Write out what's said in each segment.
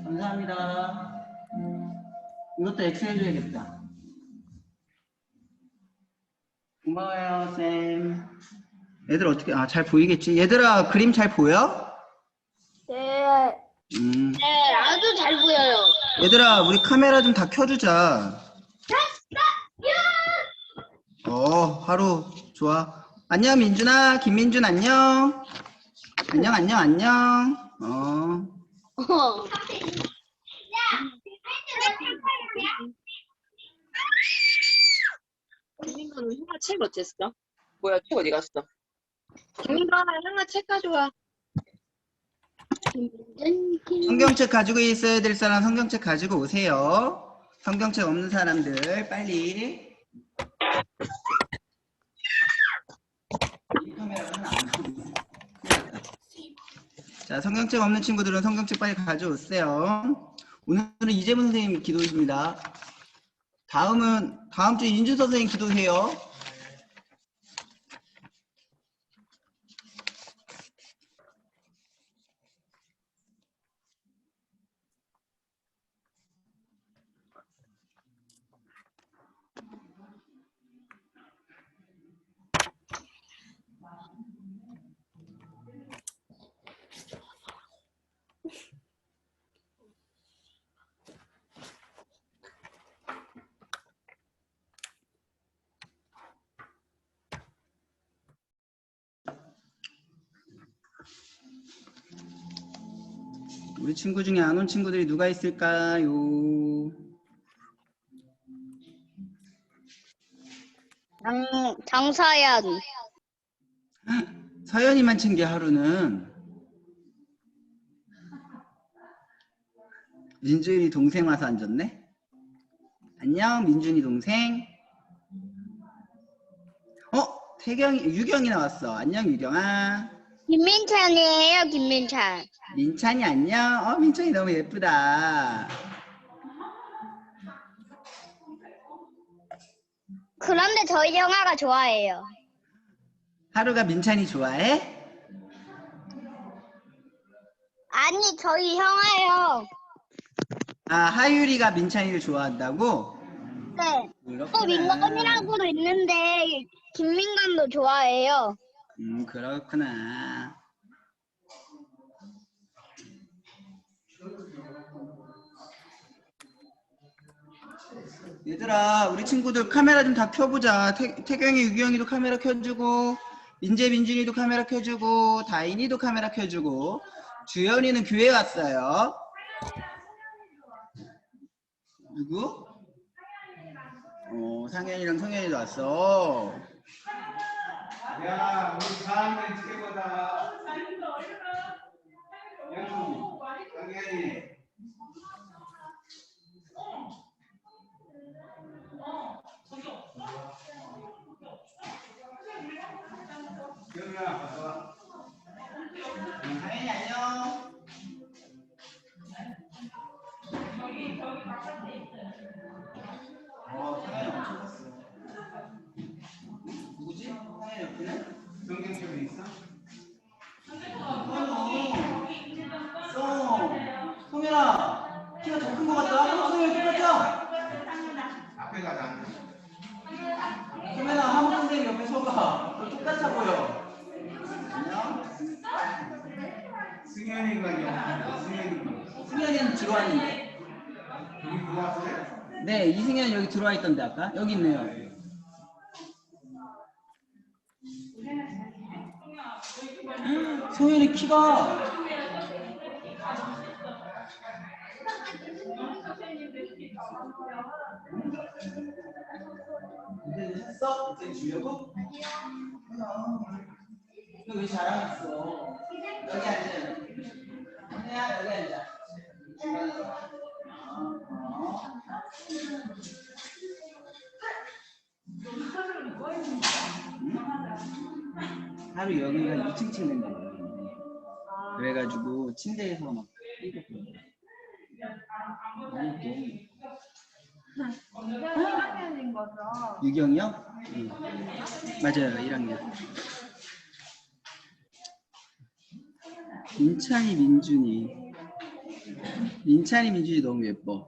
감사합니다. 이것도 X 해줘야겠다. 고마워요, 쌤. 얘들 어떻게, 잘 보이겠지? 얘들아, 그림 잘 보여? 네. 네, 아주 잘 보여요. 얘들아, 우리 카메라 좀 다 켜주자. 하루 좋아. 안녕, 민준아. 김민준, 안녕. 안녕. 김민가는 형아 책 어땠어? 뭐야, 책 어디 갔어? 김민가, 형아 책 가져와. 성경책 가지고 있어야 될 사람 성경책 가지고 오세요. 성경책 없는 사람들 빨리. 이 카메라는 안 보이네. 자, 성경책 없는 친구들은 성경책 빨리 가져오세요. 오늘은 이재문 선생님 기도입니다. 다음 주 인준 선생님 기도해요. 우리 친구 중에 안 온 친구들이 누가 있을까요? 장사연. 서연이만 챙겨 하루는. 민준이 동생 와서 앉았네. 안녕 민준이 동생. 유경이 나왔어. 안녕 유경아. 김민찬이에요, 김민찬. 민찬이 안녕. 민찬이 너무 예쁘다. 그런데 저희 형아가 좋아해요. 하루가 민찬이 좋아해? 아니, 저희 형아요. 하율이가 민찬이를 좋아한다고? 네. 또 그렇구나. 민건이라고도 있는데 김민관도 좋아해요. 그렇구나. 얘들아, 우리 친구들 카메라 좀 다 켜보자. 태경이, 유경이도 카메라 켜주고, 민준이도 카메라 켜주고, 다인이도 카메라 켜주고, 주연이는 교회 왔어요. 누구? 상현이랑 성현이도 왔어. 야, 우리 다음에 찍어보자. 상현이. 기영아, 봐봐. 상현이 안녕. 상현이 엄청 컸어. 누구지? 상현이 옆에는? 성경책에 있어? 성현아, 키가 더 큰 것 같다. 성현이 똑같아. 앞에 가자. 성현아, 한국 선생님 옆에 서봐. 똑같아 보여. 안녕. 승현이가 승현이는 들어왔는데. 여기 들어왔어요? 네, 이승현 여기 들어와 있던데 아까. 여기 있네요. 성현이 키가 이제 했어? 이제 주려고? 너 왜 자랑했어? 여기 앉아. 성현아 여기 앉아. 하루 여기가 2층 침대인데 그래가지고 침대에서 막 이렇게 너무 1학년인 거죠? 유경이요? 응. 맞아요, 1학년. 민찬이, 민준이. 민찬이, 민준이 너무 예뻐.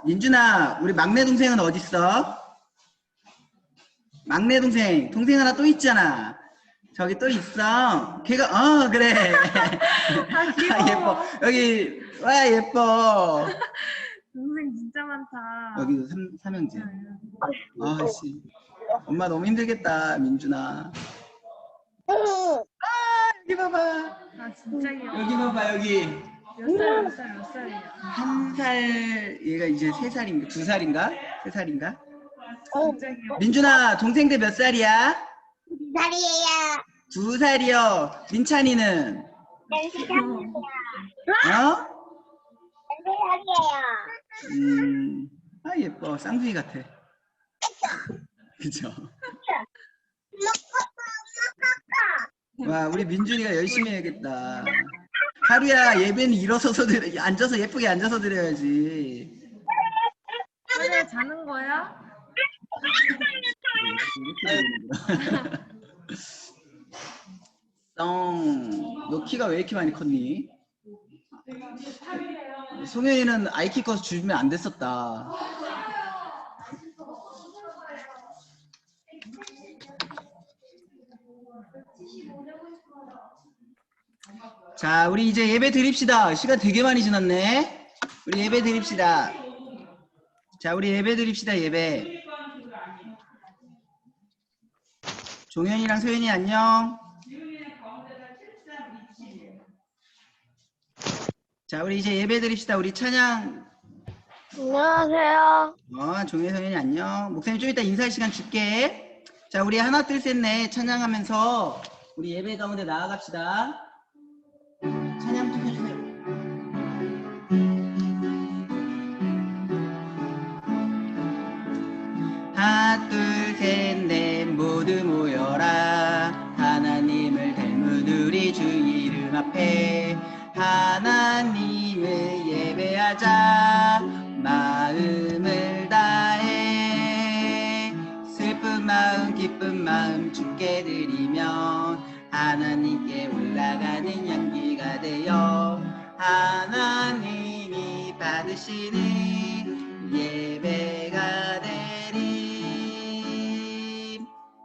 민준아, 우리 막내 동생은 어딨어? 막내 동생, 동생 하나 또 있잖아. 저기 또 있어. 걔가, 그래. 아, 귀여워. 아, 예뻐. 여기, 와, 예뻐. 동생 진짜 많다. 여기도 삼형제. 아, 씨. 엄마 너무 힘들겠다, 민준아. 여기 봐봐. 아, 진짜 귀여워. 여기 봐봐, 여기. 몇 살이야? 1살, 얘가 이제 3살인가? 2살인가? 3살인가? 진짜 귀여워. 민준아, 동생들 몇 살이야? 다리예요. 2살이요. 민찬이는? 4살이에요. 어? 4살이에요. 아, 예뻐. 쌍둥이 같아. 그쵸? 와, 우리 민준이가 열심히 해야겠다. 하루야, 예배는 일어서서 드려, 앉아서, 예쁘게 앉아서 드려야지. 하루에 자는 거야? 너 키가 왜 이렇게 많이 컸니? 송현이는 아이 키 커서 주면 안 됐었다. 자, 우리 이제 예배 드립시다. 시간 되게 많이 지났네. 우리 예배 드립시다. 자, 우리 예배 드립시다. 예배. 종현이랑 소연이 안녕. 자, 우리 이제 예배 드립시다. 우리 찬양. 안녕하세요. 종현, 소연이 안녕. 목사님 좀 이따 인사할 시간 줄게. 자, 우리 하나, 둘, 셋, 넷 찬양하면서 우리 예배 가운데 나아갑시다. 찬양 좀 해주세요. 하나, 둘, 셋, 넷 모두 모여라. 하나님을 닮은 우리 주 이름 앞에 하나님을 예배하자. 마음을 다해 슬픈 마음 기쁜 마음 주께 드리면 하나님께 올라가는 향기가 되어 하나님이 받으시는 예배가 되리.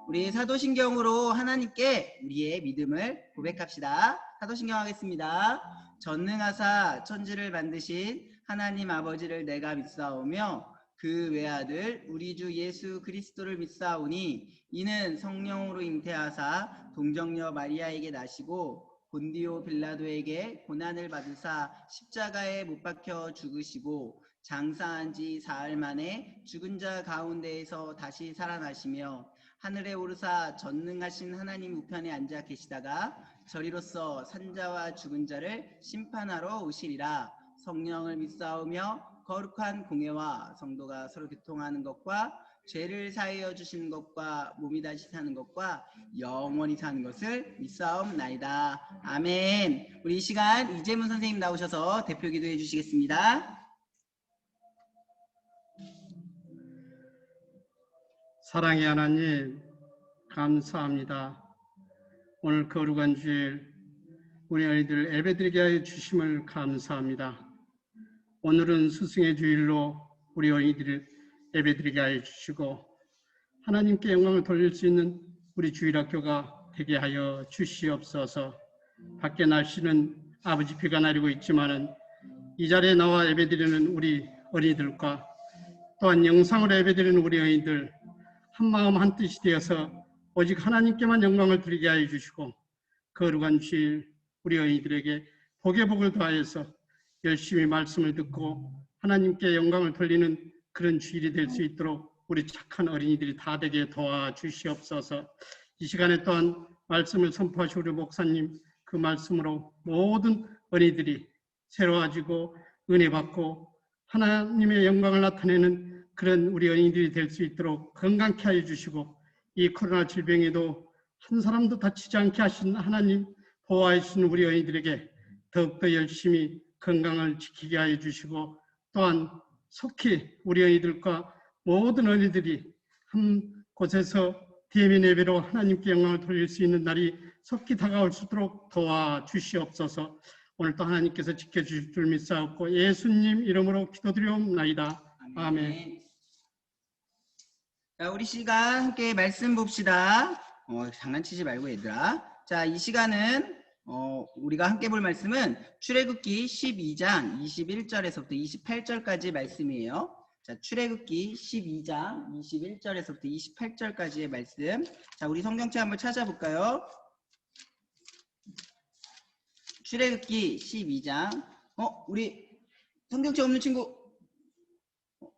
우리 사도신경으로 하나님께 우리의 믿음을 고백합시다. 사도신경 하겠습니다. 전능하사 천지를 만드신 하나님 아버지를 내가 믿사오며 그 외아들 우리 주 예수 그리스도를 믿사오니 이는 성령으로 잉태하사 동정녀 마리아에게 나시고 본디오 빌라도에게 고난을 받으사 십자가에 못 박혀 죽으시고 장사한 지 사흘 만에 죽은 자 가운데에서 다시 살아나시며 하늘에 오르사 전능하신 하나님 우편에 앉아 계시다가 저리로서 산자와 죽은 자를 심판하러 오시리라. 성령을 믿사오며 거룩한 공예와 성도가 서로 교통하는 것과 죄를 사하여 주시는 것과 몸이 다시 사는 것과 영원히 사는 것을 믿사옵나이다. 아멘. 우리 이 시간 이재문 선생님 나오셔서 대표 기도해 주시겠습니다. 사랑의 하나님 감사합니다. 오늘 거룩한 주일 우리 아이들 예배드리게 하여 주심을 감사합니다. 오늘은 스승의 주일로 우리 어린이들을 예배드리게 하여 주시고 하나님께 영광을 돌릴 수 있는 우리 주일학교가 되게 하여 주시옵소서. 밖에 날씨는 아버지 비가 내리고 있지만은 이 자리에 나와 예배드리는 우리 어린이들과 또한 영상으로 예배드리는 우리 어린이들 한마음 한뜻이 되어서 오직 하나님께만 영광을 드리게 하여 주시고 거룩한 주일 우리 어린이들에게 복의 복을 더하여서 열심히 말씀을 듣고 하나님께 영광을 돌리는 그런 주일이 될 수 있도록 우리 착한 어린이들이 다 되게 도와주시옵소서. 이 시간에 또한 말씀을 선포하시고 우리 목사님 그 말씀으로 모든 어린이들이 새로워지고 은혜 받고 하나님의 영광을 나타내는 그런 우리 어린이들이 될 수 있도록 건강케 하여 주시고 이 코로나 질병에도 한 사람도 다치지 않게 하신 하나님 보호해 주시는 우리 어린이들에게 더욱더 열심히 건강을 지키게 하여 주시고 또한 속히 우리 어린이들과 모든 어린이들이 한 곳에서 대면 예배로 하나님께 영광을 돌릴 수 있는 날이 속히 다가올 수 있도록 도와주시옵소서. 오늘도 하나님께서 지켜주실 줄 믿사옵고 예수님 이름으로 기도드리옵나이다. 아멘. 자, 우리 시간 함께 말씀 봅시다. 장난치지 말고 얘들아. 자, 이 시간은 우리가 함께 볼 말씀은 출애굽기 12장 21절에서부터 28절까지 말씀이에요. 자, 출애굽기 12장 21절에서부터 28절까지의 말씀. 자, 우리 성경책 한번 찾아볼까요? 출애굽기 12장. 우리 성경책 없는 친구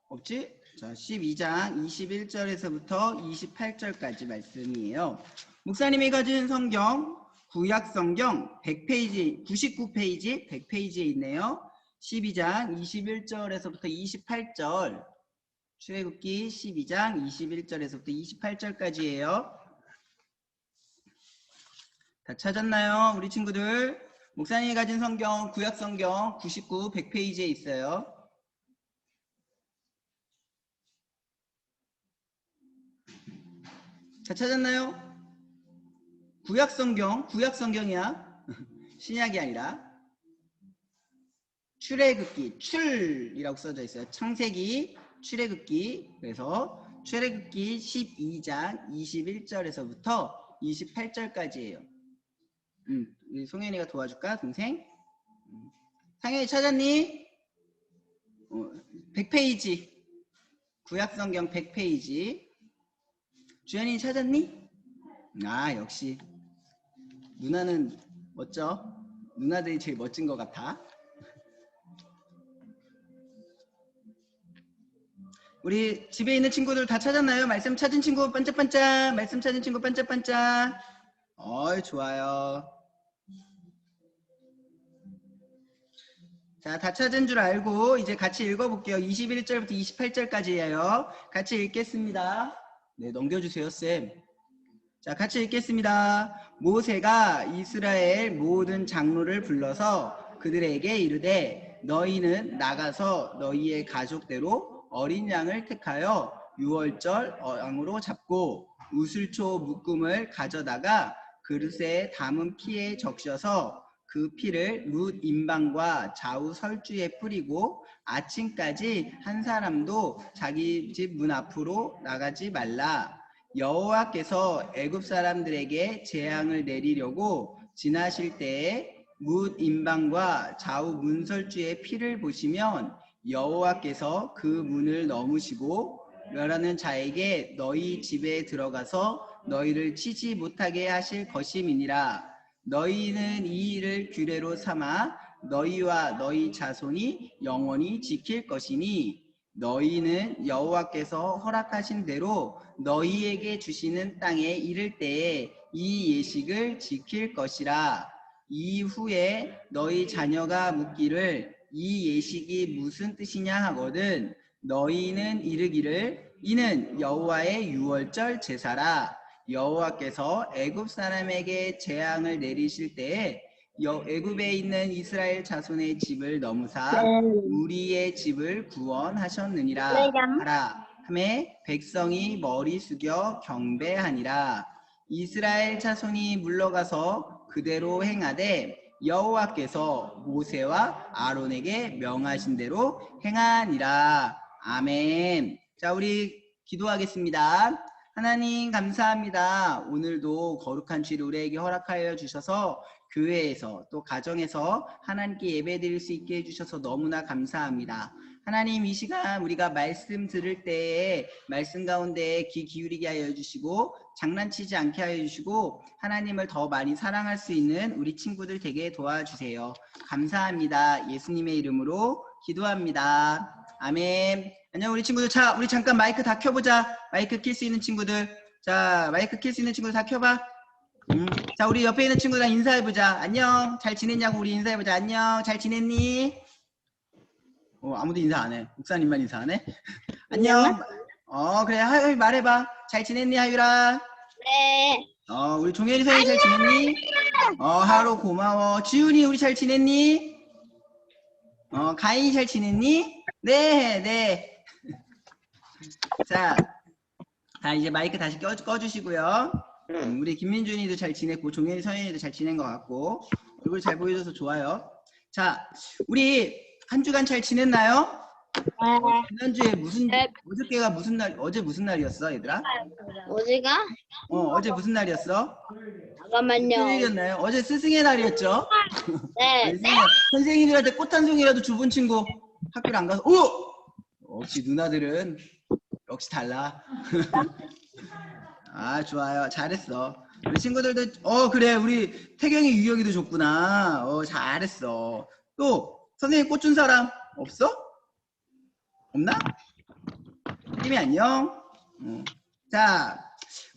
없지? 자, 12장 21절에서부터 28절까지 말씀이에요. 목사님이 가진 성경, 구약 성경 100페이지, 99페이지, 100페이지에 있네요. 12장 21절에서부터 28절, 출애굽기 12장 21절에서부터 28절까지예요. 다 찾았나요? 우리 친구들? 목사님이 가진 성경, 구약 성경 99, 100페이지에 있어요. 다 찾았나요? 구약 성경이야. 신약이 아니라. 출애굽기, 출이라고 써져 있어요. 창세기, 출애굽기. 그래서 출애굽기 12장 21절에서부터 28절까지예요. 우리 송현이가 도와줄까, 동생? 상현이 찾았니? 100페이지. 구약 성경 100페이지. 주연이 찾았니? 아, 역시 누나는 멋져. 누나들이 제일 멋진 것 같아. 우리 집에 있는 친구들 다 찾았나요? 말씀 찾은 친구 반짝반짝. 말씀 찾은 친구 반짝반짝. 좋아요. 자, 다 찾은 줄 알고 이제 같이 읽어볼게요. 21절부터 28절까지예요. 같이 읽겠습니다. 네, 넘겨주세요, 쌤. 자, 같이 읽겠습니다. 모세가 이스라엘 모든 장로를 불러서 그들에게 이르되 너희는 나가서 너희의 가족대로 어린 양을 택하여 유월절 양으로 잡고 우슬초 묶음을 가져다가 그릇에 담은 피에 적셔서 그 피를 뭇 임방과 좌우 설주에 뿌리고 아침까지 한 사람도 자기 집 문 앞으로 나가지 말라. 여호와께서 애굽 사람들에게 재앙을 내리려고 지나실 때에 뭇 임방과 좌우 문설주의 피를 보시면 여호와께서 그 문을 넘으시고 멸하는 자에게 너희 집에 들어가서 너희를 치지 못하게 하실 것임이니라. 너희는 이 일을 규례로 삼아 너희와 너희 자손이 영원히 지킬 것이니 너희는 여호와께서 허락하신 대로 너희에게 주시는 땅에 이를 때에 이 예식을 지킬 것이라. 이후에 너희 자녀가 묻기를 이 예식이 무슨 뜻이냐 하거든 너희는 이르기를 이는 여호와의 유월절 제사라. 여호와께서 애굽 사람에게 재앙을 내리실 때에 애굽에 있는 이스라엘 자손의 집을 넘으사 우리의 집을 구원하셨느니라 하라. 하매 백성이 머리 숙여 경배하니라. 이스라엘 자손이 물러가서 그대로 행하되 여호와께서 모세와 아론에게 명하신 대로 행하니라. 아멘. 자, 우리 기도하겠습니다. 하나님 감사합니다. 오늘도 거룩한 주일을 우리에게 허락하여 주셔서 교회에서 또 가정에서 하나님께 예배드릴 수 있게 해주셔서 너무나 감사합니다. 하나님, 이 시간 우리가 말씀 들을 때에 말씀 가운데 귀 기울이게 하여 주시고 장난치지 않게 하여 주시고 하나님을 더 많이 사랑할 수 있는 우리 친구들 되게 도와주세요. 감사합니다. 예수님의 이름으로 기도합니다. 아멘. 안녕 우리 친구들. 자, 우리 잠깐 마이크 다 켜보자. 마이크 킬 수 있는 친구들. 자, 마이크 킬 수 있는 친구들 다 켜봐. 자, 우리 옆에 있는 친구들 인사해보자. 안녕. 잘 지냈냐고 우리 인사해보자. 안녕. 잘 지냈니? 아무도 인사 안 해. 목사님만 인사 안 해? 안녕. 그래. 하율 말해봐. 잘 지냈니, 하율아? 네. 우리 종현이 선생님 잘 지냈니? 하루 고마워. 지훈이 우리 잘 지냈니? 가인이 잘 지냈니? 네. 자, 이제 마이크 다시 꺼주시고요. 우리 김민준이도 잘 지냈고 종현이 선생님도 잘 지낸 것 같고 얼굴 잘 보여줘서 좋아요. 자, 우리 한 주간 잘 지냈나요? 네. 지난주에 무슨 네. 어저께가 무슨 날 어제 무슨 날이었어, 얘들아? 어제가? 어제 무슨 날이었어? 잠깐만요. 토요일이었나요? 어제 스승의 날이었죠? 네. 선생님들한테 꽃 한 송이라도 주본 친구 학교를 안 가서 오! 역시 누나들은 역시 달라. 아, 좋아요. 잘했어. 우리 친구들도 그래, 우리 태경이 유혁이도 줬구나. 잘했어. 또 선생님 꽃 준 사람 없어? 없나? 팀이 안녕. 자,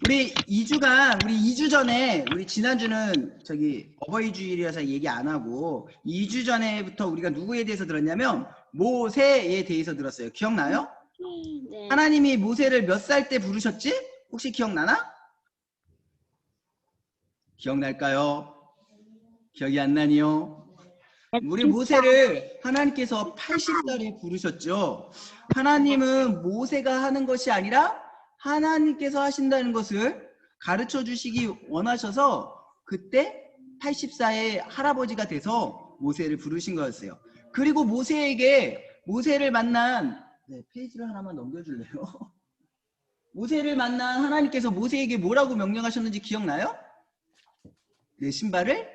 우리 2주 전에, 우리 지난주는 저기 어버이주일이라서 얘기 안 하고 2주 전에부터 우리가 누구에 대해서 들었냐면 모세에 대해서 들었어요. 기억나요? 네. 하나님이 모세를 몇 살 때 부르셨지? 혹시 기억나나? 기억날까요? 기억이 안 나니요? 우리 모세를 하나님께서 80살에 부르셨죠. 하나님은 모세가 하는 것이 아니라 하나님께서 하신다는 것을 가르쳐 주시기 원하셔서 그때 80살의 할아버지가 돼서 모세를 부르신 거였어요. 그리고 모세를 만난 페이지를 하나만 넘겨줄래요? 모세를 만난 하나님께서 모세에게 뭐라고 명령하셨는지 기억나요? 내 신발을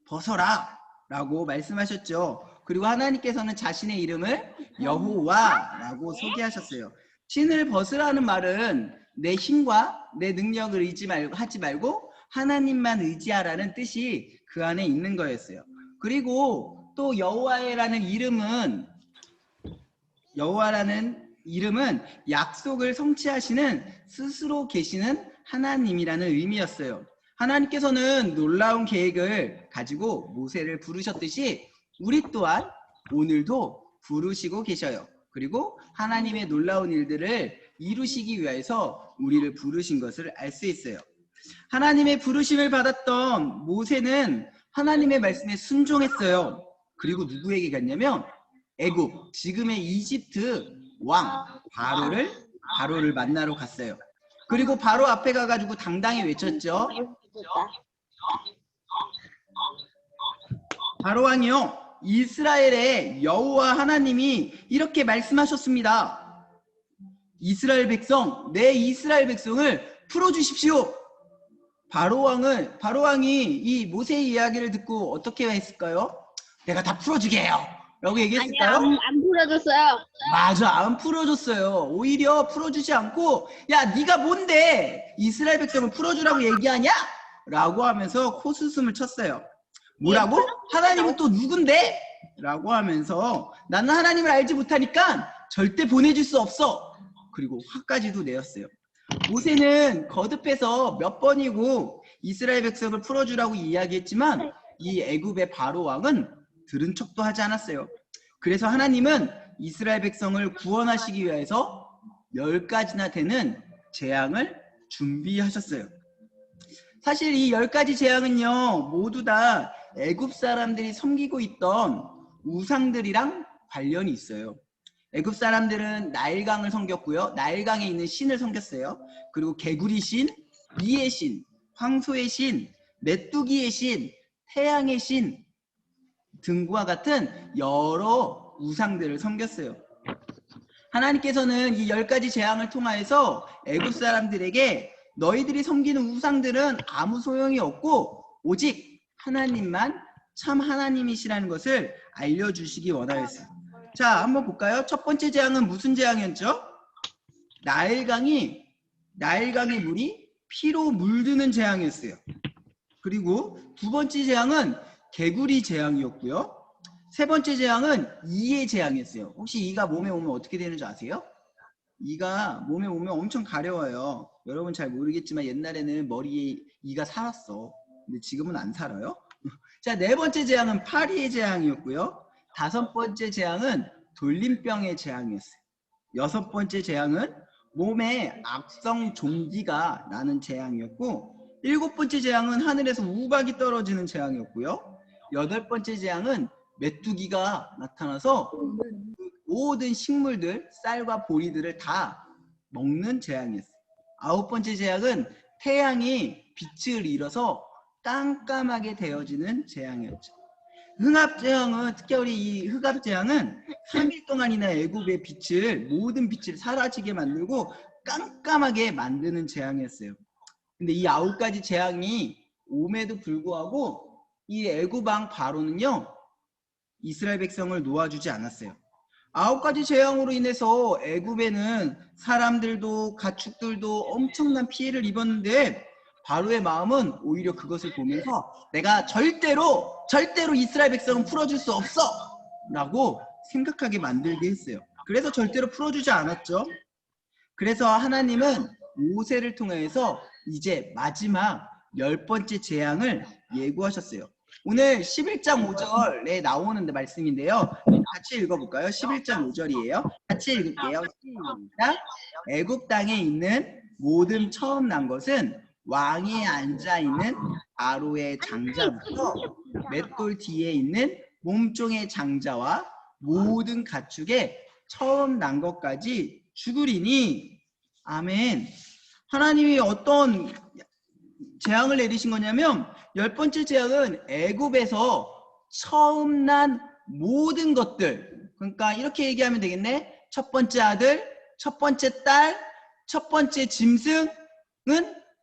벗어라 라고 말씀하셨죠. 그리고 하나님께서는 자신의 이름을 여호와라고 소개하셨어요. 신을 벗으라는 말은 내 힘과 내 능력을 하지 말고 하나님만 의지하라는 뜻이 그 안에 있는 거였어요. 그리고 또 여호와라는 이름은 약속을 성취하시는 스스로 계시는 하나님이라는 의미였어요. 하나님께서는 놀라운 계획을 가지고 모세를 부르셨듯이 우리 또한 오늘도 부르시고 계셔요. 그리고 하나님의 놀라운 일들을 이루시기 위해서 우리를 부르신 것을 알 수 있어요. 하나님의 부르심을 받았던 모세는 하나님의 말씀에 순종했어요. 그리고 누구에게 갔냐면 애굽, 지금의 이집트 왕 바로를 만나러 갔어요. 그리고 바로 앞에 가가지고 당당히 외쳤죠. 바로 왕이요, 이스라엘의 여호와 하나님이 이렇게 말씀하셨습니다. 내 이스라엘 백성을 풀어주십시오. 바로 왕이 이 모세의 이야기를 듣고 어떻게 했을까요? 내가 다 풀어주게요 라고 얘기했을까요? 아니요, 안 풀어줬어요. 맞아, 안 풀어줬어요. 오히려 풀어주지 않고 야, 네가 뭔데 이스라엘 백성을 풀어주라고 얘기하냐? 라고 하면서 코수숨을 쳤어요. 뭐라고? 하나님은 또 누군데? 라고 하면서 나는 하나님을 알지 못하니까 절대 보내줄 수 없어. 그리고 화까지도 내었어요. 모세는 거듭해서 몇 번이고 이스라엘 백성을 풀어주라고 이야기했지만 이 애굽의 바로 왕은 들은 척도 하지 않았어요. 그래서 하나님은 이스라엘 백성을 구원하시기 위해서 10가지나 되는 재앙을 준비하셨어요. 사실 이 10가지 재앙은요, 모두 다 애굽 사람들이 섬기고 있던 우상들이랑 관련이 있어요. 애굽 사람들은 나일강을 섬겼고요. 나일강에 있는 신을 섬겼어요. 그리고 개구리 신, 이의 신, 황소의 신, 메뚜기의 신, 태양의 신 등과 같은 여러 우상들을 섬겼어요. 하나님께서는 이 10가지 재앙을 통하여서 애굽 사람들에게 너희들이 섬기는 우상들은 아무 소용이 없고 오직 하나님만 참 하나님이시라는 것을 알려주시기 원하였어요. 자, 한번 볼까요? 첫 번째 재앙은 무슨 재앙이었죠? 나일강의 물이 피로 물드는 재앙이었어요. 그리고 두 번째 재앙은 개구리 재앙이었고요. 세 번째 재앙은 이의 재앙이었어요. 혹시 이가 몸에 오면 어떻게 되는 줄 아세요? 이가 몸에 오면 엄청 가려워요. 여러분 잘 모르겠지만 옛날에는 머리에 이가 살았어. 근데 지금은 안 살아요. 자, 네 번째 재앙은 파리의 재앙이었고요. 다섯 번째 재앙은 돌림병의 재앙이었어요. 여섯 번째 재앙은 몸에 악성 종기가 나는 재앙이었고, 일곱 번째 재앙은 하늘에서 우박이 떨어지는 재앙이었고요. 여덟 번째 재앙은 메뚜기가 나타나서 모든 식물들, 쌀과 보리들을 다 먹는 재앙이었어요. 아홉 번째 재앙은 태양이 빛을 잃어서 깜깜하게 되어지는 재앙이었죠. 흥합재앙은 특별히 이 흥합재앙은 3일 동안이나 애굽의 빛을 모든 빛을 사라지게 만들고 깜깜하게 만드는 재앙이었어요. 근데 이 9가지 재앙이 옴에도 불구하고 이 애굽 왕 바로는요 이스라엘 백성을 놓아주지 않았어요. 9가지 재앙으로 인해서 애굽에는 사람들도 가축들도 엄청난 피해를 입었는데 바로의 마음은 오히려 그것을 보면서 내가 절대로 이스라엘 백성은 풀어줄 수 없어 라고 생각하게 만들게 했어요. 그래서 절대로 풀어주지 않았죠. 그래서 하나님은 모세를 통해서 이제 마지막 10번째 재앙을 예고하셨어요. 오늘 11장 5절에 나오는 말씀인데요. 같이 읽어볼까요? 11장 5절이에요. 같이 읽을게요. 시작. 애굽 땅에 있는 모든 처음 난 것은 왕에 앉아있는 바로의 장자부터 맷돌 뒤에 있는 몸종의 장자와 모든 가축의 처음 난 것까지 죽으리니. 아멘. 하나님이 어떤 재앙을 내리신 거냐면 10번째 재앙은 애굽에서 처음 난 모든 것들, 그러니까 이렇게 얘기하면 되겠네. 첫 번째 아들, 첫 번째 딸, 첫 번째 짐승은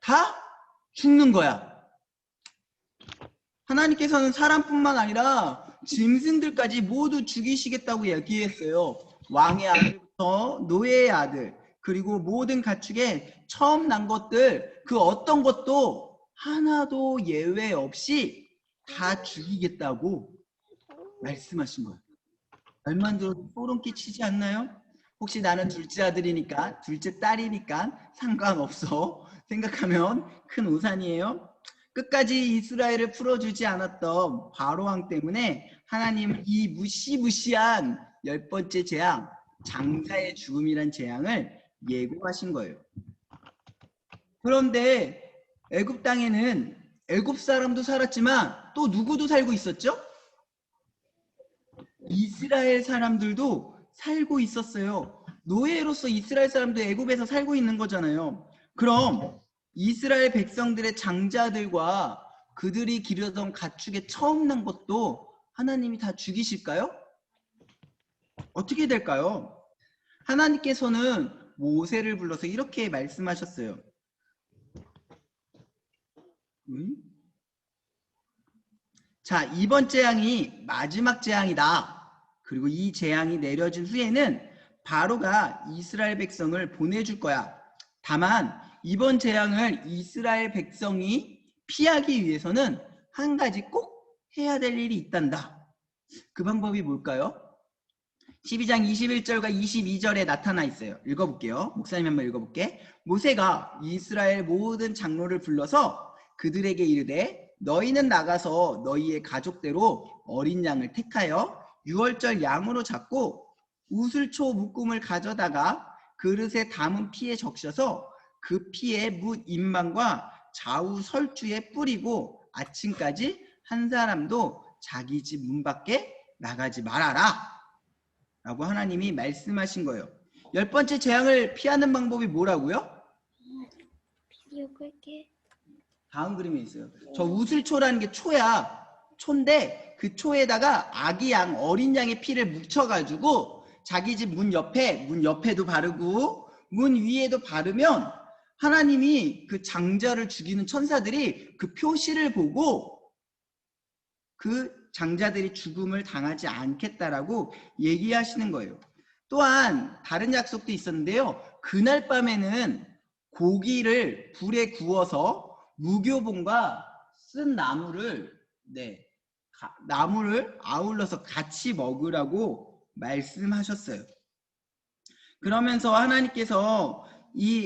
다 죽는 거야. 하나님께서는 사람뿐만 아니라 짐승들까지 모두 죽이시겠다고 얘기했어요. 왕의 아들부터 노예의 아들, 그리고 모든 가축의 처음 난 것들, 그 어떤 것도 하나도 예외 없이 다 죽이겠다고 말씀하신 거예요. 얼마나 들어도 소름 끼치지 않나요? 혹시 나는 둘째 아들이니까, 둘째 딸이니까 상관없어 생각하면 큰 오산이에요. 끝까지 이스라엘을 풀어주지 않았던 바로왕 때문에 하나님은 이 무시무시한 10번째 재앙, 장자의 죽음이란 재앙을 예고하신 거예요. 그런데 애굽 땅에는 애굽 사람도 살았지만 또 누구도 살고 있었죠? 이스라엘 사람들도 살고 있었어요. 노예로서 이스라엘 사람도 애굽에서 살고 있는 거잖아요. 그럼 이스라엘 백성들의 장자들과 그들이 기르던 가축의 처음 난 것도 하나님이 다 죽이실까요? 어떻게 될까요? 하나님께서는 모세를 불러서 이렇게 말씀하셨어요. 자, 이번 재앙이 마지막 재앙이다. 그리고 이 재앙이 내려진 후에는 바로가 이스라엘 백성을 보내줄 거야. 다만 이번 재앙을 이스라엘 백성이 피하기 위해서는 한 가지 꼭 해야 될 일이 있단다. 그 방법이 뭘까요? 12장 21절과 22절에 나타나 있어요. 읽어볼게요. 목사님 한번 읽어볼게. 모세가 이스라엘 모든 장로를 불러서 그들에게 이르되 너희는 나가서 너희의 가족대로 어린 양을 택하여 유월절 양으로 잡고 우슬초 묶음을 가져다가 그릇에 담은 피에 적셔서 그 피에 뭇 임망과 좌우 설주에 뿌리고 아침까지 한 사람도 자기 집 문 밖에 나가지 말아라 라고 하나님이 말씀하신 거예요. 10번째 재앙을 피하는 방법이 뭐라고요? 비디오 끌게. 다음 그림에 있어요. 저 우슬초라는 게 초야. 초인데 그 초에다가 아기 양, 어린 양의 피를 묻혀가지고 자기 집 문 옆에도 바르고 문 위에도 바르면 하나님이 그 장자를 죽이는 천사들이 그 표시를 보고 그 장자들이 죽음을 당하지 않겠다라고 얘기하시는 거예요. 또한 다른 약속도 있었는데요. 그날 밤에는 고기를 불에 구워서 무교봉과 쓴 나무를 아울러서 같이 먹으라고 말씀하셨어요. 그러면서 하나님께서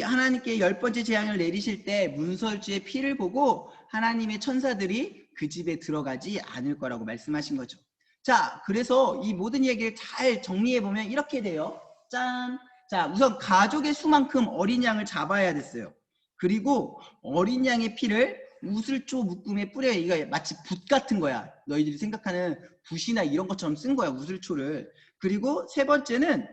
하나님께 10번째 재앙을 내리실 때 문설주의 피를 보고 하나님의 천사들이 그 집에 들어가지 않을 거라고 말씀하신 거죠. 자, 그래서 이 모든 얘기를 잘 정리해 보면 이렇게 돼요. 짠. 자, 우선 가족의 수만큼 어린 양을 잡아야 됐어요. 그리고 어린 양의 피를 우슬초 묶음에 뿌려요. 이거 마치 붓 같은 거야. 너희들이 생각하는 붓이나 이런 것처럼 쓴 거야, 우슬초를. 그리고 세 번째는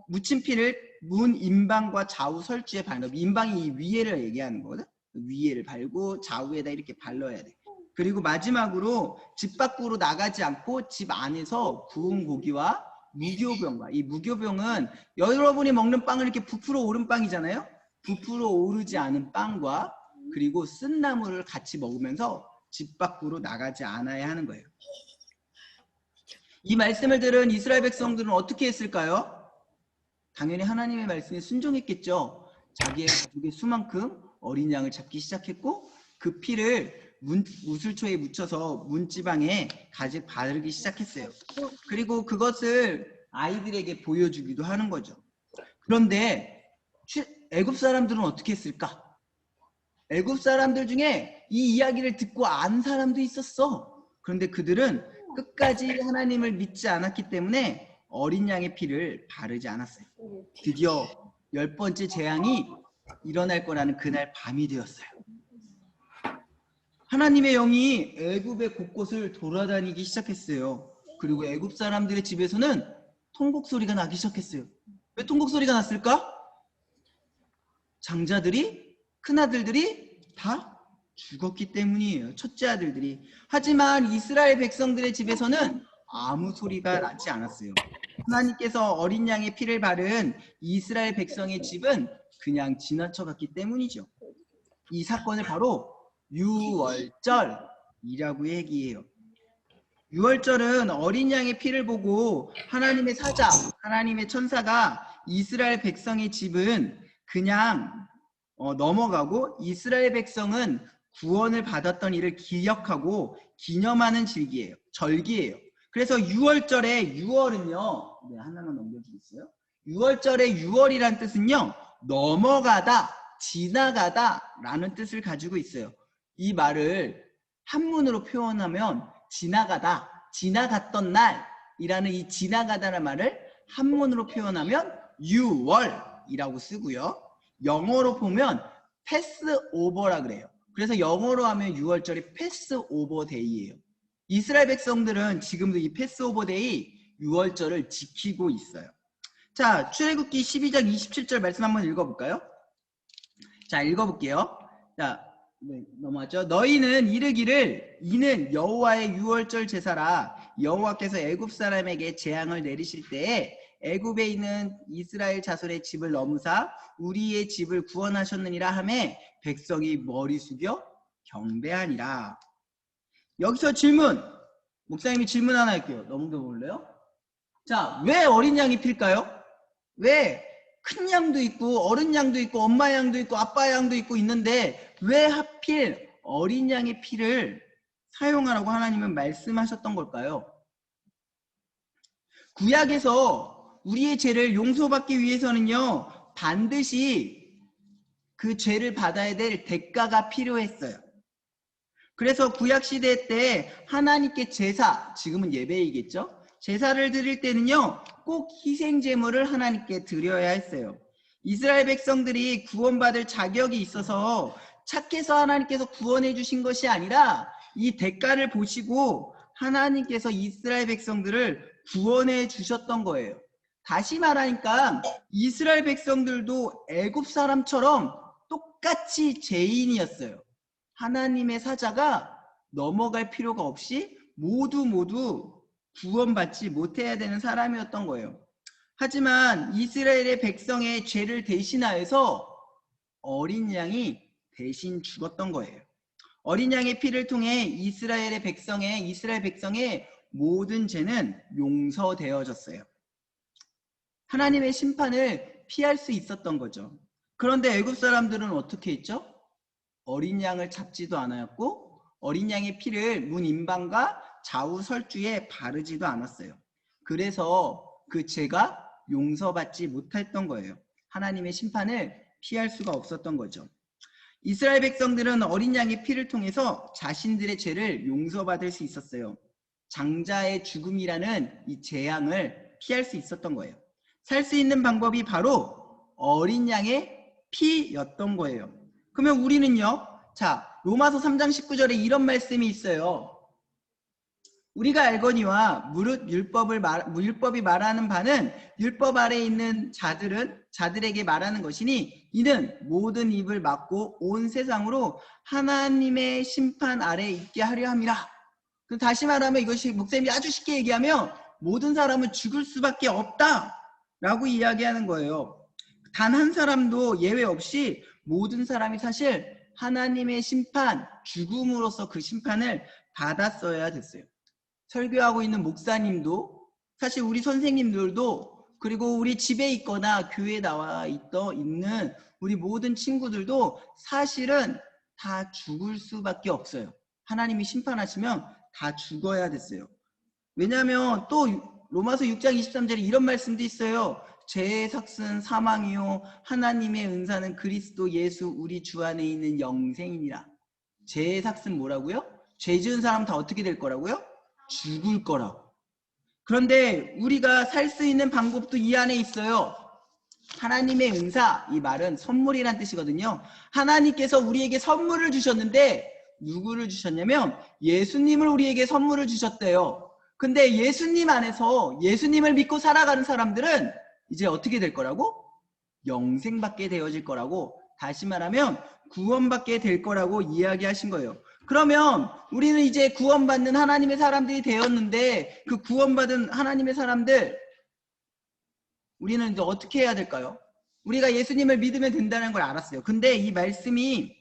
묻힌 피를 문 임방과 좌우 설주에 바르는. 임방이 이 위에를 얘기하는 거거든. 위에를 발고 좌우에다 이렇게 발라야 돼. 그리고 마지막으로 집 밖으로 나가지 않고 집 안에서 구운 고기와 무교병과, 이 무교병은 여러분이 먹는 빵을 이렇게 부풀어 오른 빵이잖아요. 부풀어 오르지 않은 빵과 그리고 쓴 나물을 같이 먹으면서 집 밖으로 나가지 않아야 하는 거예요. 이 말씀을 들은 이스라엘 백성들은 어떻게 했을까요? 당연히 하나님의 말씀에 순종했겠죠. 자기의 가족의 수만큼 어린 양을 잡기 시작했고 그 피를 우슬초에 묻혀서 문지방에 가득 바르기 시작했어요. 그리고 그것을 아이들에게 보여주기도 하는 거죠. 그런데 애굽 사람들은 어떻게 했을까? 애굽 사람들 중에 이 이야기를 듣고 안 사람도 있었어. 그런데 그들은 끝까지 하나님을 믿지 않았기 때문에 어린 양의 피를 바르지 않았어요. 드디어 10번째 재앙이 일어날 거라는 그날 밤이 되었어요. 하나님의 영이 애굽의 곳곳을 돌아다니기 시작했어요. 그리고 애굽 사람들의 집에서는 통곡 소리가 나기 시작했어요. 왜 통곡 소리가 났을까? 장자들이, 큰아들들이 다 죽었기 때문이에요. 첫째 아들들이. 하지만 이스라엘 백성들의 집에서는 아무 소리가 나지 않았어요. 하나님께서 어린 양의 피를 바른 이스라엘 백성의 집은 그냥 지나쳐갔기 때문이죠. 이 사건을 바로 유월절이라고 얘기해요. 유월절은 어린 양의 피를 보고 하나님의 사자, 하나님의 천사가 이스라엘 백성의 집은 그냥 넘어가고 이스라엘 백성은 구원을 받았던 일을 기억하고 기념하는 절기예요. 그래서 유월절에 유월은요, 네, 하나만 넘겨주겠어요? 유월절의 유월이란 뜻은요, 넘어가다, 지나가다 라는 뜻을 가지고 있어요. 이 말을 한문으로 표현하면 지나가다, 지나갔던 날이라는 이 지나가다라는 말을 한문으로 표현하면 유월이라고 쓰고요. 영어로 보면 패스오버라 그래요. 그래서 영어로 하면 유월절이 패스오버 데이예요. 이스라엘 백성들은 지금도 이 패스오버 데이 유월절을 지키고 있어요. 자, 출애굽기 12장 27절 말씀 한번 읽어볼까요? 자, 읽어볼게요. 자, 네, 넘어갔죠? 너희는 이르기를 이는 여호와의 유월절 제사라. 여호와께서 애굽 사람에게 재앙을 내리실 때에 애굽에 있는 이스라엘 자손의 집을 넘으사 우리의 집을 구원하셨느니라 하매 백성이 머리 숙여 경배하니라. 여기서 질문, 목사님이 질문 하나 할게요. 넘겨 볼래요? 자, 왜 어린 양이 필까요? 왜 큰 양도 있고 어른 양도 있고 엄마 양도 있고 아빠 양도 있고 있는데 왜 하필 어린 양의 피를 사용하라고 하나님은 말씀하셨던 걸까요? 구약에서 우리의 죄를 용서받기 위해서는요, 반드시 그 죄를 받아야 될 대가가 필요했어요. 그래서 구약시대 때 하나님께 제사, 지금은 예배이겠죠? 제사를 드릴 때는요, 꼭 희생제물을 하나님께 드려야 했어요. 이스라엘 백성들이 구원받을 자격이 있어서 착해서 하나님께서 구원해 주신 것이 아니라 이 대가를 보시고 하나님께서 이스라엘 백성들을 구원해 주셨던 거예요. 다시 말하니까 이스라엘 백성들도 애굽 사람처럼 똑같이 죄인이었어요. 하나님의 사자가 넘어갈 필요가 없이 모두 구원받지 못해야 되는 사람이었던 거예요. 하지만 이스라엘의 백성의 죄를 대신하여서 어린 양이 대신 죽었던 거예요. 어린 양의 피를 통해 이스라엘 백성의 모든 죄는 용서되어졌어요. 하나님의 심판을 피할 수 있었던 거죠. 그런데 애굽 사람들은 어떻게 했죠? 어린 양을 잡지도 않았고 어린 양의 피를 문 임방과 좌우 설주에 바르지도 않았어요. 그래서 그 죄가 용서받지 못했던 거예요. 하나님의 심판을 피할 수가 없었던 거죠. 이스라엘 백성들은 어린 양의 피를 통해서 자신들의 죄를 용서받을 수 있었어요. 장자의 죽음이라는 이 재앙을 피할 수 있었던 거예요. 살 수 있는 방법이 바로 어린 양의 피였던 거예요. 그러면 우리는요, 자, 로마서 3장 19절에 이런 말씀이 있어요. 우리가 알거니와 무릇 율법이 말하는 바는 율법 아래에 있는 자들에게 말하는 것이니 이는 모든 입을 막고 온 세상으로 하나님의 심판 아래에 있게 하려 함이라. 다시 말하면 이것이 목사님이 아주 쉽게 얘기하면 모든 사람은 죽을 수밖에 없다라고 이야기하는 거예요. 단 한 사람도 예외 없이 모든 사람이 사실 하나님의 심판, 죽음으로써 그 심판을 받았어야 됐어요. 설교하고 있는 목사님도, 사실 우리 선생님들도, 그리고 우리 집에 있거나 교회에 나와 있는 우리 모든 친구들도 사실은 다 죽을 수밖에 없어요. 하나님이 심판하시면 다 죽어야 됐어요. 왜냐하면 또 로마서 6장 23절에 이런 말씀도 있어요. 죄의 삭은 사망이요 하나님의 은사는 그리스도 예수 우리 주 안에 있는 영생이니라. 죄의 삭은 뭐라고요? 죄 지은 사람 다 어떻게 될 거라고요? 죽을 거라고. 그런데 우리가 살 수 있는 방법도 이 안에 있어요. 하나님의 은사, 이 말은 선물이란 뜻이거든요. 하나님께서 우리에게 선물을 주셨는데 누구를 주셨냐면 예수님을 우리에게 선물을 주셨대요. 근데 예수님 안에서 예수님을 믿고 살아가는 사람들은 이제 어떻게 될 거라고? 영생받게 되어질 거라고, 다시 말하면 구원받게 될 거라고 이야기하신 거예요. 그러면 우리는 이제 구원받는 하나님의 사람들이 되었는데 그 구원받은 하나님의 사람들, 우리는 이제 어떻게 해야 될까요? 우리가 예수님을 믿으면 된다는 걸 알았어요. 근데 이 말씀이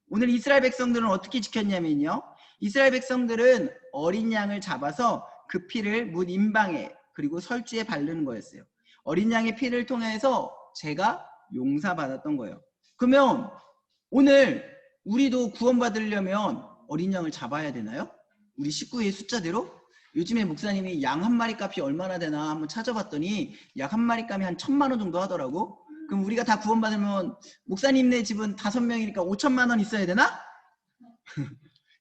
오늘 이스라엘 백성들은 어떻게 지켰냐면요. 이스라엘 백성들은 어린 양을 잡아서 그 피를 문 임방에 그리고 설주에 바르는 거였어요. 어린 양의 피를 통해서 죄가 용서받았던 거예요. 그러면 오늘 우리도 구원받으려면 어린 양을 잡아야 되나요? 우리 식구의 숫자대로? 요즘에 목사님이 양 한 마리 값이 얼마나 되나 한번 찾아봤더니 약 한 마리 값이 한 1,000만 원 정도 하더라고. 그럼 우리가 다 구원받으면 목사님네 집은 5명이니까 5천만 원 있어야 되나?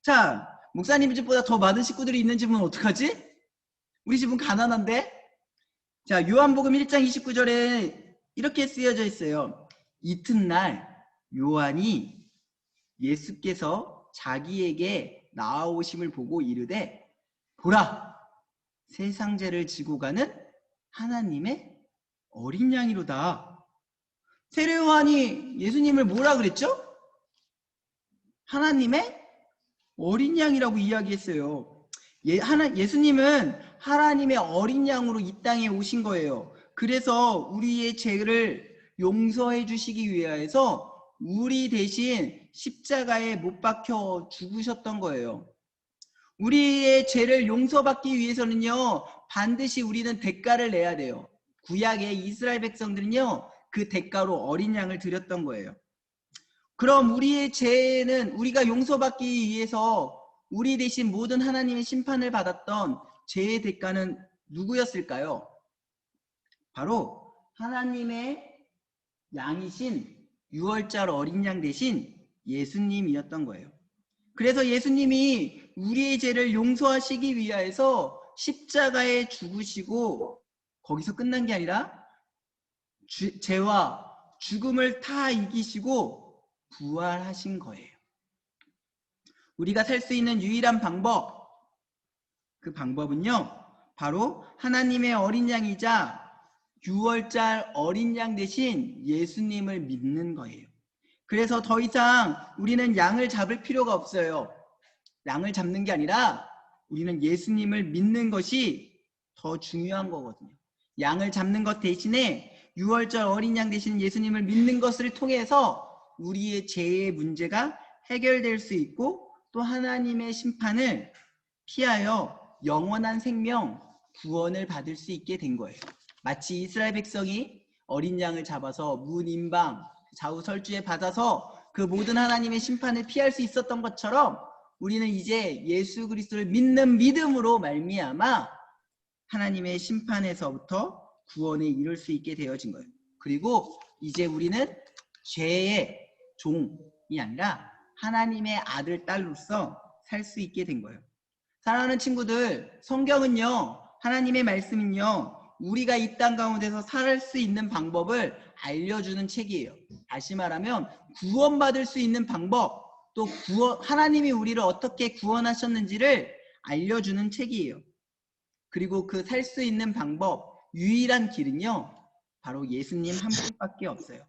자, 목사님 집보다 더 많은 식구들이 있는 집은 어떡하지? 우리 집은 가난한데? 자, 요한복음 1장 29절에 이렇게 쓰여져 있어요. 이튿날 요한이 예수께서 자기에게 나아오심을 보고 이르되 보라, 세상 죄를 지고 가는 하나님의 어린 양이로다. 세례 요한이 예수님을 뭐라 그랬죠? 하나님의 어린 양이라고 이야기했어요. 예수님은 하나님의 어린 양으로 이 땅에 오신 거예요. 그래서 우리의 죄를 용서해 주시기 위해서 우리 대신 십자가에 못 박혀 죽으셨던 거예요. 우리의 죄를 용서받기 위해서는요, 반드시 우리는 대가를 내야 돼요. 구약의 이스라엘 백성들은요, 그 대가로 어린 양을 드렸던 거예요. 그럼 우리의 죄는 우리가 용서받기 위해서 우리 대신 모든 하나님의 심판을 받았던 죄의 대가는 누구였을까요? 바로 하나님의 양이신 6월절 어린 양 대신 예수님이었던 거예요. 그래서 예수님이 우리의 죄를 용서하시기 위하여서 십자가에 죽으시고 거기서 끝난 게 아니라 죄와 죽음을 다 이기시고 부활하신 거예요. 우리가 살 수 있는 유일한 방법, 그 방법은요, 바로 하나님의 어린 양이자 6월절 어린 양 대신 예수님을 믿는 거예요. 그래서 더 이상 우리는 양을 잡을 필요가 없어요. 양을 잡는 게 아니라 우리는 예수님을 믿는 것이 더 중요한 거거든요. 양을 잡는 것 대신에 6월절 어린 양 대신 예수님을 믿는 것을 통해서 우리의 죄의 문제가 해결될 수 있고 또 하나님의 심판을 피하여 영원한 생명, 구원을 받을 수 있게 된 거예요. 마치 이스라엘 백성이 어린 양을 잡아서 문 임방, 좌우 설주에 받아서 그 모든 하나님의 심판을 피할 수 있었던 것처럼 우리는 이제 예수 그리스도를 믿는 믿음으로 말미암아 하나님의 심판에서부터 구원에 이룰 수 있게 되어진 거예요. 그리고 이제 우리는 죄의 종이 아니라 하나님의 아들, 딸로서 살 수 있게 된 거예요. 사랑하는 친구들, 성경은요, 하나님의 말씀은요, 우리가 이 땅 가운데서 살 수 있는 방법을 알려주는 책이에요. 다시 말하면 구원받을 수 있는 방법, 또 하나님이 우리를 어떻게 구원하셨는지를 알려주는 책이에요. 그리고 그 살 수 있는 방법, 유일한 길은요, 바로 예수님 한 분밖에 없어요.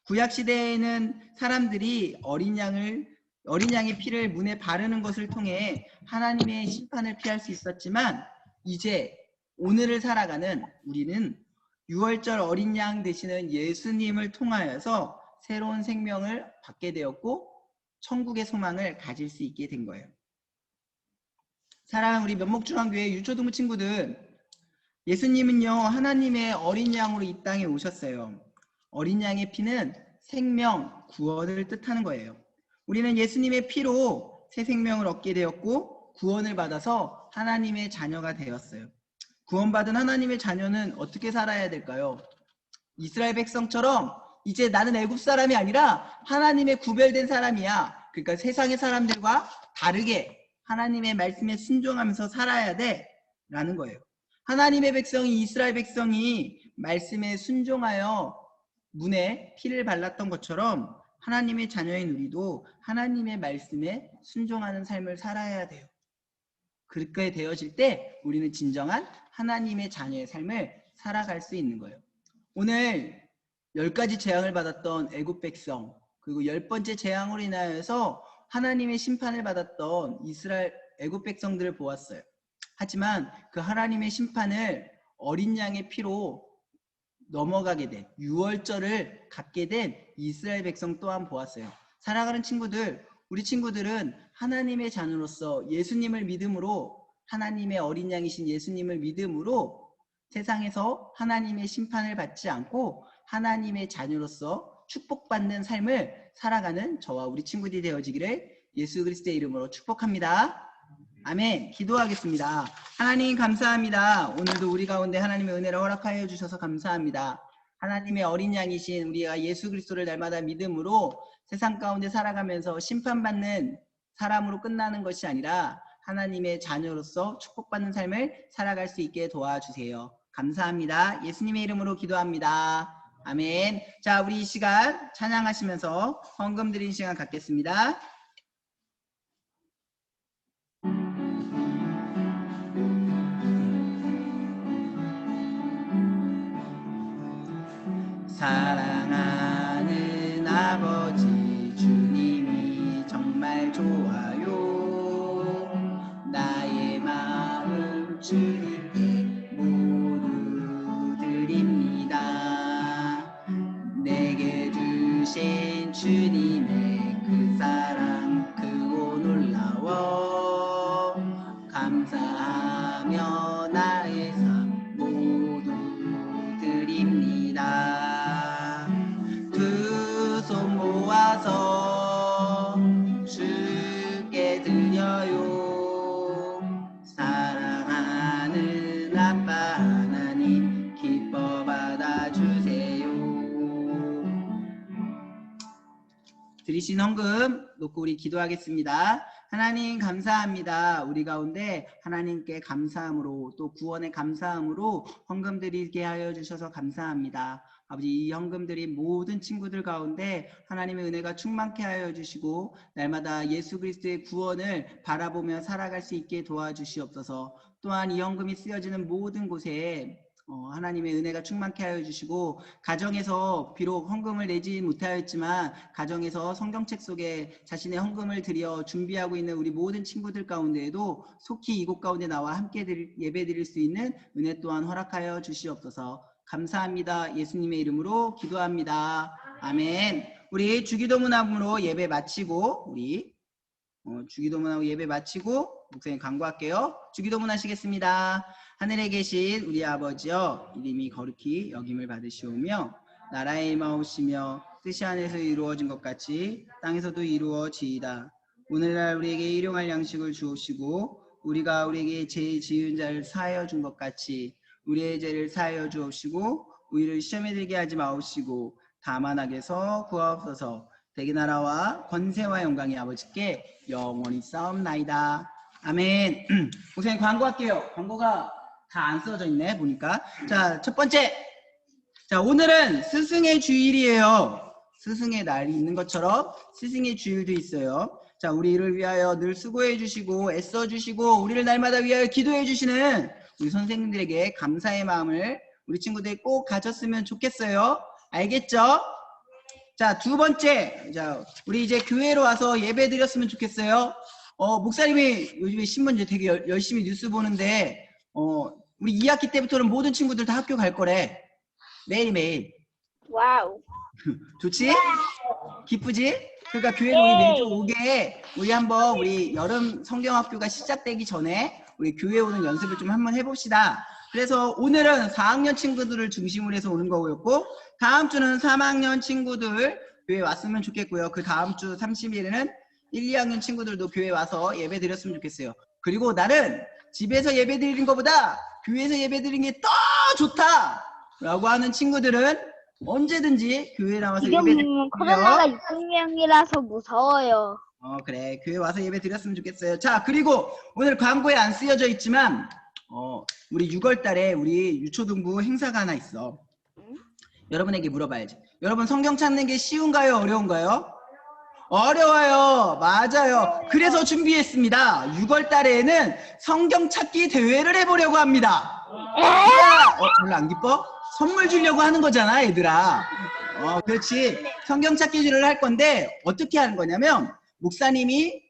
구약 시대에는 사람들이 어린 양의 피를 문에 바르는 것을 통해 하나님의 심판을 피할 수 있었지만, 이제 오늘을 살아가는 우리는 6월절 어린 양 되시는 예수님을 통하여서 새로운 생명을 받게 되었고 천국의 소망을 가질 수 있게 된 거예요. 사랑하는 우리 면목중앙교회 유초등부 친구들, 예수님은요 하나님의 어린 양으로 이 땅에 오셨어요. 어린 양의 피는 생명, 구원을 뜻하는 거예요. 우리는 예수님의 피로 새 생명을 얻게 되었고 구원을 받아서 하나님의 자녀가 되었어요. 구원받은 하나님의 자녀는 어떻게 살아야 될까요? 이스라엘 백성처럼 이제 나는 애굽 사람이 아니라 하나님의 구별된 사람이야. 그러니까 세상의 사람들과 다르게 하나님의 말씀에 순종하면서 살아야 돼 라는 거예요. 하나님의 백성이, 이스라엘 백성이 말씀에 순종하여 문에 피를 발랐던 것처럼 하나님의 자녀인 우리도 하나님의 말씀에 순종하는 삶을 살아야 돼요. 그렇게 되어질 때 우리는 진정한 하나님의 자녀의 삶을 살아갈 수 있는 거예요. 오늘 10가지 재앙을 받았던 애굽 백성, 그리고 10번째 재앙으로 인하여서 하나님의 심판을 받았던 이스라엘 애굽 백성들을 보았어요. 하지만 그 하나님의 심판을 어린 양의 피로 넘어가게 된, 6월절을 갖게 된 이스라엘 백성 또한 보았어요. 사랑하는 친구들, 우리 친구들은 하나님의 자녀로서 예수님을 믿음으로, 하나님의 어린 양이신 예수님을 믿음으로 세상에서 하나님의 심판을 받지 않고 하나님의 자녀로서 축복받는 삶을 살아가는 저와 우리 친구들이 되어지기를 예수 그리스도의 이름으로 축복합니다. 아멘. 기도하겠습니다. 하나님 감사합니다. 오늘도 우리 가운데 하나님의 은혜를 허락하여 주셔서 감사합니다. 하나님의 어린 양이신 우리가 예수 그리스도를 날마다 믿음으로 세상 가운데 살아가면서 심판받는 사람으로 끝나는 것이 아니라 하나님의 자녀로서 축복받는 삶을 살아갈 수 있게 도와주세요. 감사합니다. 예수님의 이름으로 기도합니다. 아멘. 자, 우리 이 시간 찬양하시면서 헌금 드리는 시간 갖겠습니다. 사랑하는 아버지 주님이 정말 좋아요. 나의 마음 주님께 모두 드립니다. 내게 주신 주님의 그 사랑 크고 놀라워 감사하며 나의 삶 모두 드립니다. 두 손 모아서 주께 드려요. 사랑하는 아빠 하나님 기뻐 받아주세요. 드리신 헌금 놓고 우리 기도하겠습니다. 하나님 감사합니다. 우리 가운데 하나님께 감사함으로 또 구원의 감사함으로 헌금 드리게 하여 주셔서 감사합니다. 아버지, 이 헌금 드린 모든 친구들 가운데 하나님의 은혜가 충만케 하여 주시고 날마다 예수 그리스도의 구원을 바라보며 살아갈 수 있게 도와주시옵소서. 또한 이 헌금이 쓰여지는 모든 곳에 하나님의 은혜가 충만케 하여 주시고 가정에서 비록 헌금을 내지 못하였지만 가정에서 성경책 속에 자신의 헌금을 드려 준비하고 있는 우리 모든 친구들 가운데에도 속히 이곳 가운데 나와 함께 예배 드릴 수 있는 은혜 또한 허락하여 주시옵소서. 감사합니다. 예수님의 이름으로 기도합니다. 아멘. 우리 주기도문함으로 예배 마치고 우리 주기도문하고 예배 마치고 목사님 강구할게요. 주기도문 하시겠습니다. 하늘에 계신 우리 아버지여, 이름이 거룩히 여김을 받으시오며 나라의 임하오시며 뜻이 하늘에서 이루어진 것 같이 땅에서도 이루어지이다. 오늘날 우리에게 일용할 양식을 주옵시고 우리가 우리에게 죄 지은 자를 사하여 준 것 같이 우리의 죄를 사하여 주옵시고 우리를 시험에 들게 하지 마옵시고 다만 악에서 구하옵소서. 대개 나라와 권세와 영광이 아버지께 영원히 싸움나이다. 아멘. 목사님 광고할게요. 광고가 다 안 써져 있네 보니까. 자, 첫 번째. 자, 오늘은 스승의 주일이에요. 스승의 날이 있는 것처럼 스승의 주일도 있어요. 자, 우리를 위하여 늘 수고해 주시고 애써 주시고 우리를 날마다 위하여 기도해 주시는 우리 선생님들에게 감사의 마음을 우리 친구들 꼭 가졌으면 좋겠어요. 알겠죠? 자, 두 번째. 자, 우리 이제 교회로 와서 예배 드렸으면 좋겠어요. 목사님이 요즘에 신문 이제 되게 열심히 뉴스 보는데, 우리 2학기 때부터는 모든 친구들 다 학교 갈 거래. 매일매일. 와우. 좋지? 기쁘지? 그러니까 교회로 우리 매주 오게 우리 한번 우리 여름 성경학교가 시작되기 전에 우리 교회 오는 연습을 좀 한번 해봅시다. 그래서 오늘은 4학년 친구들을 중심으로 해서 오는 거였고 다음 주는 3학년 친구들 교회 왔으면 좋겠고요. 그 다음 주 30일에는 1, 2학년 친구들도 교회 와서 예배 드렸으면 좋겠어요. 그리고 나는 집에서 예배 드리는 것보다 교회에서 예배 드리는 게 더 좋다 라고 하는 친구들은 언제든지 교회 나와서 예배 드리면 코로나가 600명이라서 무서워요. 그래. 교회 와서 예배 드렸으면 좋겠어요. 자, 그리고 오늘 광고에 안 쓰여져 있지만 우리 6월 달에 우리 유초등부 행사가 하나 있어. 여러분에게 물어봐야지. 여러분 성경 찾는 게 쉬운가요? 어려운가요? 어려워요. 맞아요. 그래서 준비했습니다. 6월 달에는 성경 찾기 대회를 해보려고 합니다. 별로 안 기뻐? 선물 주려고 하는 거잖아, 얘들아. 그렇지. 성경 찾기 대회를 할 건데 어떻게 하는 거냐면 목사님이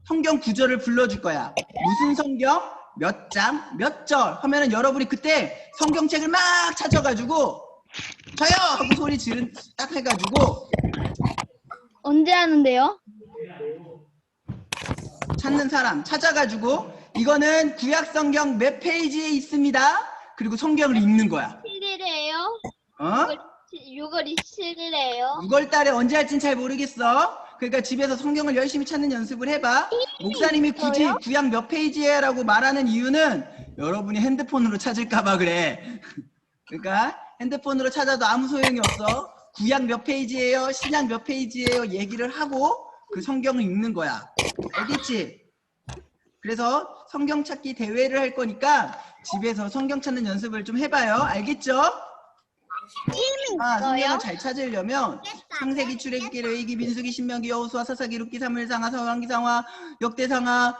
성경 구절을 불러줄 거야. 무슨 성경? 몇 장? 몇 절? 하면은 여러분이 그때 성경책을 막 찾아가지고 저요! 하고 소리 지른 딱 해가지고 언제 하는데요? 찾는 사람 찾아가지고 이거는 구약 성경 몇 페이지에 있습니다. 그리고 성경을 읽는 거야. 7일이에요? 6월 27일이에요? 6월 달에 언제 할진 잘 모르겠어. 그러니까 집에서 성경을 열심히 찾는 연습을 해봐. 목사님이 굳이 구약 몇 페이지에 라고 말하는 이유는 여러분이 핸드폰으로 찾을까봐 그래. 그러니까 핸드폰으로 찾아도 아무 소용이 없어. 구약 몇 페이지예요? 신약 몇 페이지예요? 얘기를 하고 그 성경을 읽는 거야. 알겠지? 그래서 성경 찾기 대회를 할 거니까 집에서 성경 찾는 연습을 좀 해봐요. 알겠죠? 성경을 잘 찾으려면 창세기, 출애굽기, 레위기, 민수기, 신명기, 여호수아, 사사기, 룻기, 사무엘상하, 사왕기상하, 역대상하,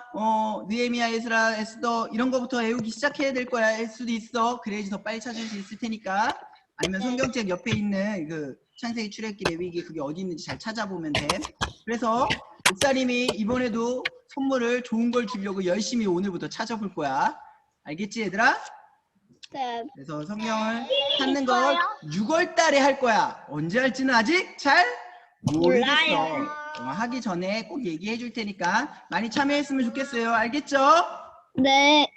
느헤미야, 에스라, 에스더 이런 거부터 외우기 시작해야 될 거야. 할 수도 있어. 그래야지 더 빨리 찾을 수 있을 테니까. 아니면 성경책 옆에 있는 그 창세기, 출애굽기, 레위기 그게 어디 있는지 잘 찾아보면 돼. 그래서 목사님이 이번에도 선물을 좋은 걸 주려고 열심히 오늘부터 찾아볼 거야. 알겠지, 얘들아? 네. 그래서 성경을 찾는 걸 6월 달에 할 거야. 언제 할지는 아직 잘 모르겠어. 하기 전에 꼭 얘기해 줄 테니까 많이 참여했으면 좋겠어요. 알겠죠? 네.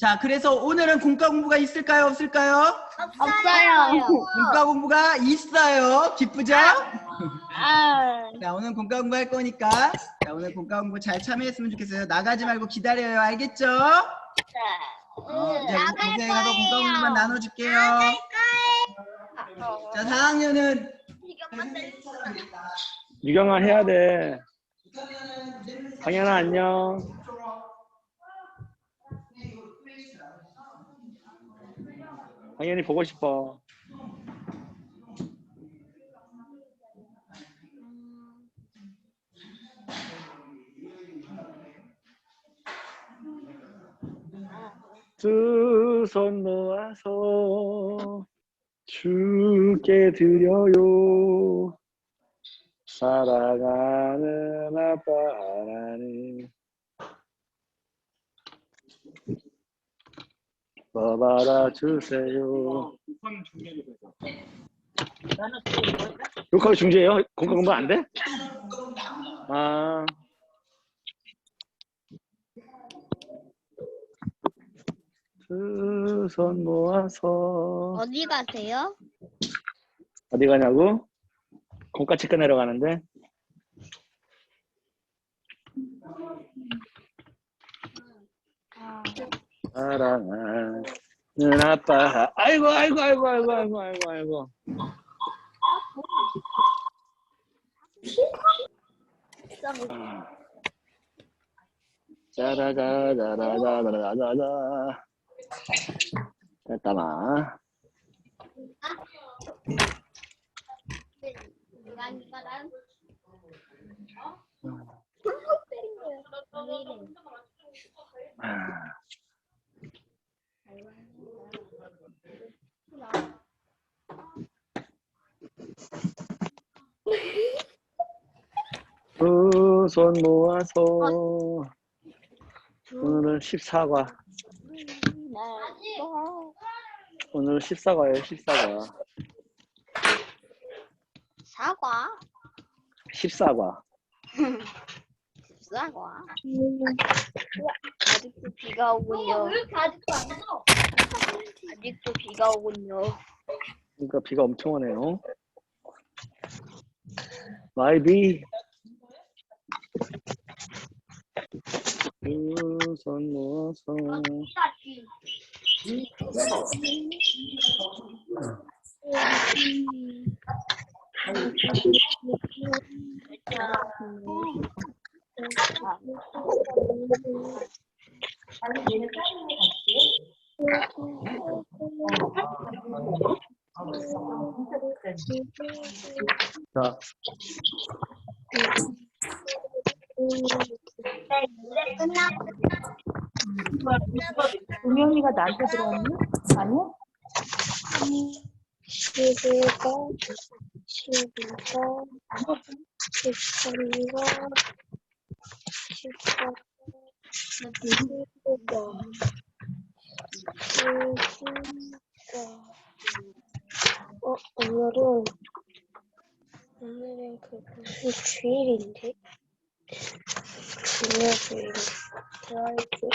자, 그래서 오늘은 공과 공부가 있을까요? 없을까요? 없어요. 공과 공부가 있어요. 기쁘죠? 아. 자, 오늘 공과 공부 할 거니까 자, 오늘 공과 공부 잘 참여했으면 좋겠어요. 나가지 말고 기다려요. 알겠죠? 이제 이제 가서 공과 공부만 나눠줄게요. 자, 4학년은 유경아 해야 돼. 강현아 안녕. 강현이 보고 싶어. 두 손 모아서 주께 드려요. 사랑하는 아빠 하나님, 받아 주세요. 욕하고 중재예요? 공과 공부 안 돼? 아. 두 손 모아서 어디 가세요? 어디 가냐고? 공과 체크 내려가는데. 사랑하는 아빠. 아이고. 짜라자라자라자라자라. 됐다마. 아, 두 손 모아서 오늘은 14과. 오늘 14과예요, 14과. 사과? 14과. 사과? 아직도 비가 오군요. 아직도 비가 오군요. 그러니까 비가 엄청 오네요. YB. 두 손 모아서. 자, 동현이가 나한테 들어왔니? 아니야? 11번, 12번, 13번, 14번, 15번, 16번. 오늘은 그 무슨 주일인데? 금요일, 드라이브.